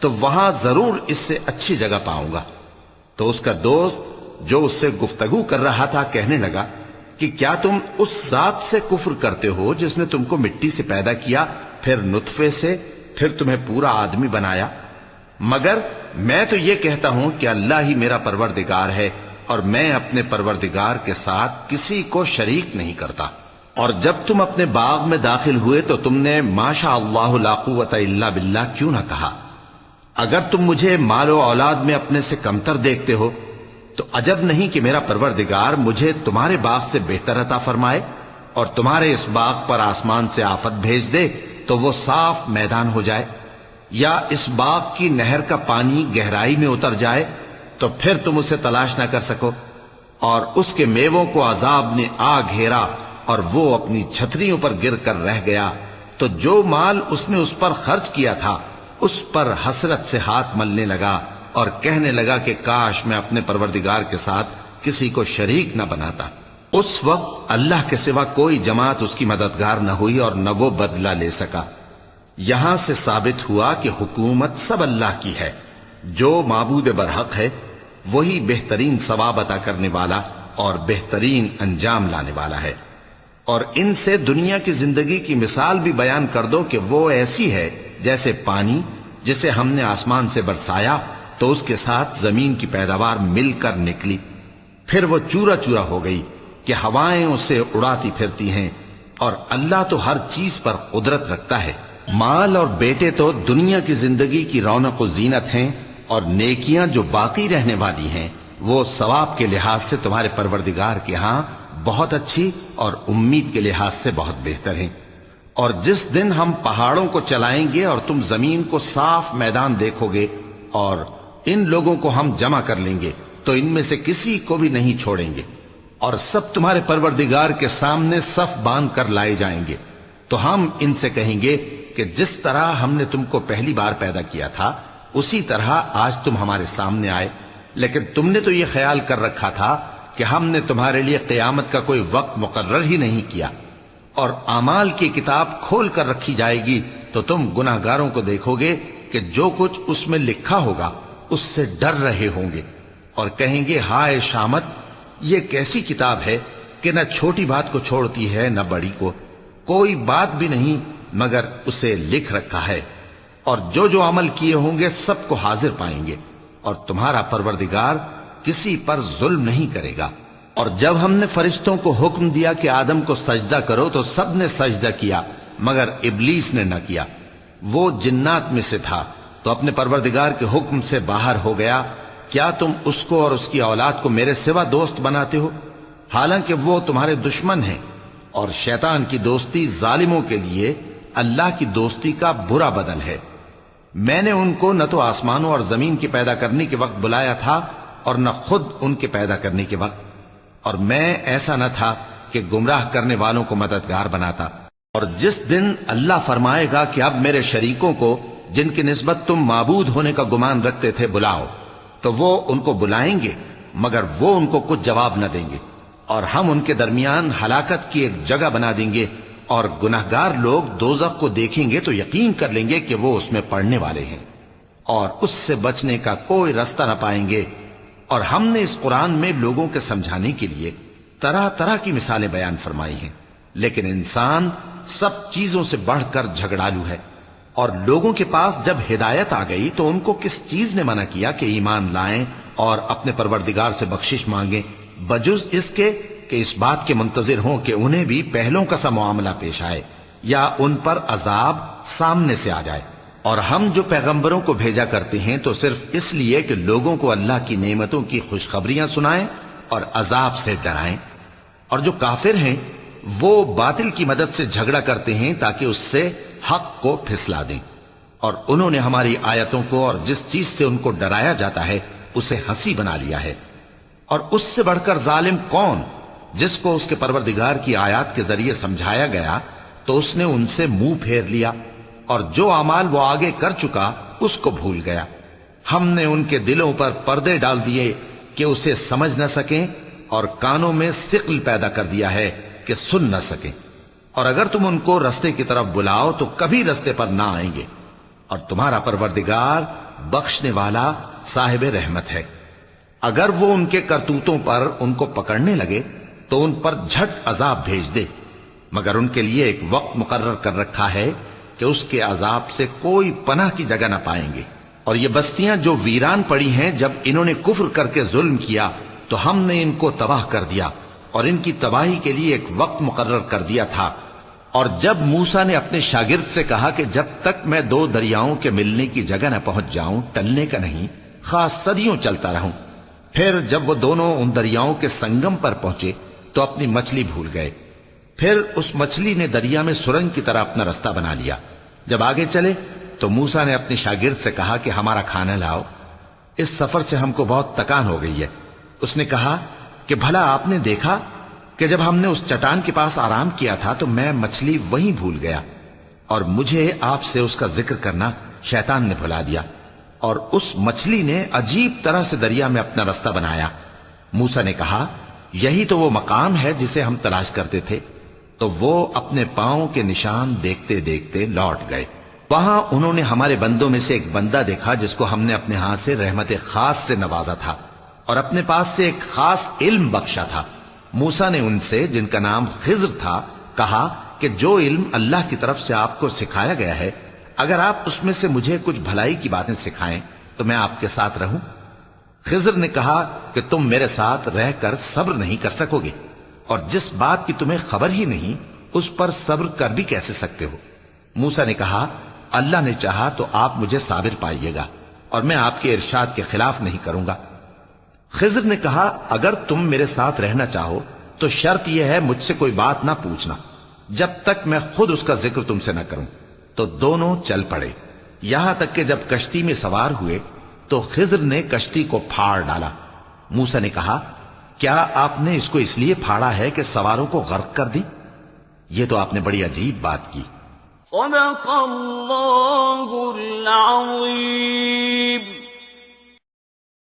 تو وہاں ضرور اس سے اچھی جگہ پاؤں گا۔ تو اس کا دوست جو اس سے گفتگو کر رہا تھا کہنے لگا کہ کیا تم اس ذات سے کفر کرتے ہو جس نے تم کو مٹی سے پیدا کیا، پھر نطفے سے، پھر تمہیں پورا آدمی بنایا؟ مگر میں تو یہ کہتا ہوں کہ اللہ ہی میرا پروردگار ہے، اور میں اپنے پروردگار کے ساتھ کسی کو شریک نہیں کرتا۔ اور جب تم اپنے باغ میں داخل ہوئے تو تم نے ما شاء اللہ لا قوت الا باللہ کیوں نہ کہا؟ اگر تم مجھے مال و اولاد میں اپنے سے کمتر دیکھتے ہو تو عجب نہیں کہ میرا پروردگار مجھے تمہارے باغ سے بہتر عطا فرمائے، اور تمہارے اس باغ پر آسمان سے آفت بھیج دے تو وہ صاف میدان ہو جائے، یا اس باغ کی نہر کا پانی گہرائی میں اتر جائے تو پھر تم اسے تلاش نہ کر سکو، اور اس کے میووں کو عذاب نے آ گھیرا اور وہ اپنی چھتریوں پر گر کر رہ گیا، تو جو مال اس نے اس پر خرچ کیا تھا اس پر حسرت سے ہاتھ ملنے لگا اور کہنے لگا کہ کاش میں اپنے پروردگار کے ساتھ کسی کو شریک نہ بناتا۔ اس وقت اللہ کے سوا کوئی جماعت اس کی مددگار نہ ہوئی اور نہ وہ بدلہ لے سکا۔ یہاں سے ثابت ہوا کہ حکومت سب اللہ کی ہے، جو معبود برحق ہے وہی بہترین ثواب عطا کرنے والا اور بہترین انجام لانے والا ہے۔ اور ان سے دنیا کی زندگی کی مثال بھی بیان کر دو کہ وہ ایسی ہے جیسے پانی جسے ہم نے آسمان سے برسایا تو اس کے ساتھ زمین کی پیداوار مل کر نکلی، پھر وہ چورا چورا ہو گئی کہ ہوائیں اسے اڑاتی پھرتی ہیں، اور اللہ تو ہر چیز پر قدرت رکھتا ہے۔ مال اور بیٹے تو دنیا کی زندگی کی رونق و زینت ہیں، اور نیکیاں جو باقی رہنے والی ہیں وہ ثواب کے لحاظ سے تمہارے پروردگار کے ہاں بہت اچھی اور امید کے لحاظ سے بہت بہتر ہیں۔ اور جس دن ہم پہاڑوں کو چلائیں گے اور تم زمین کو صاف میدان دیکھو گے اور ان لوگوں کو ہم جمع کر لیں گے تو ان میں سے کسی کو بھی نہیں چھوڑیں گے، اور سب تمہارے پروردگار کے سامنے صف باندھ کر لائے جائیں گے، تو ہم ان سے کہیں گے کہ جس طرح ہم نے تم کو پہلی بار پیدا کیا تھا اسی طرح آج تم ہمارے سامنے آئے، لیکن تم نے تو یہ خیال کر رکھا تھا کہ ہم نے تمہارے لیے قیامت کا کوئی وقت مقرر ہی نہیں کیا، اور اعمال کی کتاب کھول کر رکھی جائے گی تو تم گناہگاروں کو دیکھو گے کہ جو کچھ اس میں لکھا ہوگا اس سے ڈر رہے ہوں گے، اور کہیں گے ہائے شامت، یہ کیسی کتاب ہے کہ نہ چھوٹی بات کو چھوڑتی ہے نہ بڑی کو، کوئی بات بھی نہیں مگر اسے لکھ رکھا ہے، اور جو جو عمل کیے ہوں گے سب کو حاضر پائیں گے، اور تمہارا پروردگار کسی پر ظلم نہیں کرے گا۔ اور جب ہم نے فرشتوں کو حکم دیا کہ آدم کو سجدہ کرو تو سب نے سجدہ کیا مگر ابلیس نے نہ کیا، وہ جنات میں سے تھا تو اپنے پروردگار کے حکم سے باہر ہو گیا۔ کیا تم اس کو اور اس کی اولاد کو میرے سوا دوست بناتے ہو، حالانکہ وہ تمہارے دشمن ہیں، اور شیطان کی دوستی ظالموں کے لیے اللہ کی دوستی کا برا بدل ہے۔ میں نے ان کو نہ تو آسمانوں اور زمین کے پیدا کرنے کے وقت بلایا تھا اور نہ خود ان کے پیدا کرنے کے وقت، اور میں ایسا نہ تھا کہ گمراہ کرنے والوں کو مددگار بناتا۔ اور جس دن اللہ فرمائے گا کہ اب میرے شریکوں کو جن کی نسبت تم معبود ہونے کا گمان رکھتے تھے بلاؤ، تو وہ ان کو بلائیں گے مگر وہ ان کو کچھ جواب نہ دیں گے، اور ہم ان کے درمیان ہلاکت کی ایک جگہ بنا دیں گے، اور گناہگار لوگ دوزخ کو دیکھیں گے تو یقین کر لیں گے کہ وہ اس میں پڑنے والے ہیں، اور اس سے بچنے کا کوئی راستہ نہ پائیں گے۔ اور ہم نے اس قرآن میں لوگوں کے سمجھانے کے لیے طرح طرح کی مثالیں بیان فرمائی ہیں، لیکن انسان سب چیزوں سے بڑھ کر جھگڑالو ہے، اور لوگوں کے پاس جب ہدایت آ گئی تو ان کو کس چیز نے منع کیا کہ ایمان لائیں اور اپنے پروردگار سے بخشش مانگیں، بجز اس کے کہ اس بات کے منتظر ہوں کہ انہیں بھی پہلوں کا سا معاملہ پیش آئے یا ان پر عذاب سامنے سے آ جائے۔ اور ہم جو پیغمبروں کو بھیجا کرتے ہیں تو صرف اس لیے کہ لوگوں کو اللہ کی نعمتوں کی خوشخبریاں سنائیں اور عذاب سے ڈرائیں، اور جو کافر ہیں وہ باطل کی مدد سے جھگڑا کرتے ہیں تاکہ اس سے حق کو پھسلا دیں، اور انہوں نے ہماری آیتوں کو اور جس چیز سے ان کو ڈرایا جاتا ہے اسے ہنسی بنا لیا ہے۔ اور اس سے بڑھ کر ظالم کون، جس کو اس کے پروردگار کی آیات کے ذریعے سمجھایا گیا تو اس نے ان سے منہ پھیر لیا، اور جو اعمال وہ آگے کر چکا اس کو بھول گیا۔ ہم نے ان کے دلوں پر پردے ڈال دیے کہ اسے سمجھ نہ سکیں، اور کانوں میں ثقل پیدا کر دیا ہے کہ سن نہ سکیں، اور اگر تم ان کو رستے کی طرف بلاؤ تو کبھی رستے پر نہ آئیں گے، اور تمہارا پروردگار بخشنے والا صاحب رحمت ہے۔ اگر وہ ان کے کرتوتوں پر ان کو پکڑنے لگے تو ان پر جھٹ عذاب بھیج دے، مگر ان کے لیے ایک وقت مقرر کر رکھا ہے کہ اس کے عذاب سے کوئی پناہ کی جگہ نہ پائیں گے۔ اور یہ بستیاں جو ویران پڑی ہیں، جب انہوں نے کفر کر کے ظلم کیا تو ہم نے ان کو تباہ کر دیا، اور ان کی تباہی کے لیے ایک وقت مقرر کر دیا تھا۔ اور جب موسیٰ نے اپنے شاگرد سے کہا کہ جب تک میں دو دریاؤں کے ملنے کی جگہ نہ پہنچ جاؤں ٹلنے کا نہیں، خاص صدیوں چلتا رہوں، پھر جب وہ دونوں ان دریاؤں کے سنگم پر پہنچے تو اپنی مچھلی بھول گئے۔ پھر اس مچھلی نے دریا میں سرنگ کی طرح اپنا رستہ بنا لیا۔ جب آگے چلے تو موسیٰ نے اپنے شاگرد سے کہا کہ ہمارا کھانا لاؤ، اس سفر سے ہم کو بہت تکان ہو گئی ہے۔ اس نے کہا کہ بھلا آپ نے دیکھا کہ جب ہم نے اس چٹان کے پاس آرام کیا تھا تو میں مچھلی وہیں بھول گیا، اور مجھے آپ سے اس کا ذکر کرنا شیطان نے بھلا دیا، اور اس مچھلی نے عجیب طرح سے دریا میں اپنا رستہ بنایا۔ موسیٰ نے کہا یہی تو وہ مقام ہے جسے ہم تلاش کرتے تھے۔ تو وہ اپنے پاؤں کے نشان دیکھتے دیکھتے لوٹ گئے۔ وہاں انہوں نے ہمارے بندوں میں سے ایک بندہ دیکھا جس کو ہم نے اپنے ہاتھ سے رحمت خاص سے نوازا تھا اور اپنے پاس سے ایک خاص علم بخشا تھا۔ موسیٰ نے ان سے، جن کا نام خضر تھا، کہا کہ جو علم اللہ کی طرف سے آپ کو سکھایا گیا ہے، اگر آپ اس میں سے مجھے کچھ بھلائی کی باتیں سکھائیں تو میں آپ کے ساتھ رہوں۔ خضر نے کہا کہ تم میرے ساتھ رہ کر صبر نہیں کر سکو گے، اور جس بات کی تمہیں خبر ہی نہیں اس پر صبر کر بھی کیسے سکتے ہو؟ موسیٰ نے کہا اللہ نے چاہا تو آپ مجھے صابر پائیے گا، اور میں آپ کے ارشاد کے خلاف نہیں کروں گا۔ خضر نے کہا اگر تم میرے ساتھ رہنا چاہو تو شرط یہ ہے مجھ سے کوئی بات نہ پوچھنا جب تک میں خود اس کا ذکر تم سے نہ کروں۔ تو دونوں چل پڑے، یہاں تک کہ جب کشتی میں سوار ہوئے تو خضر نے کشتی کو پھاڑ ڈالا۔ موسیٰ نے کہا کیا آپ نے اس کو اس لیے پھاڑا ہے کہ سواروں کو غرق کر دیں؟ یہ تو آپ نے بڑی عجیب بات کی۔ صدق اللہ العظیم۔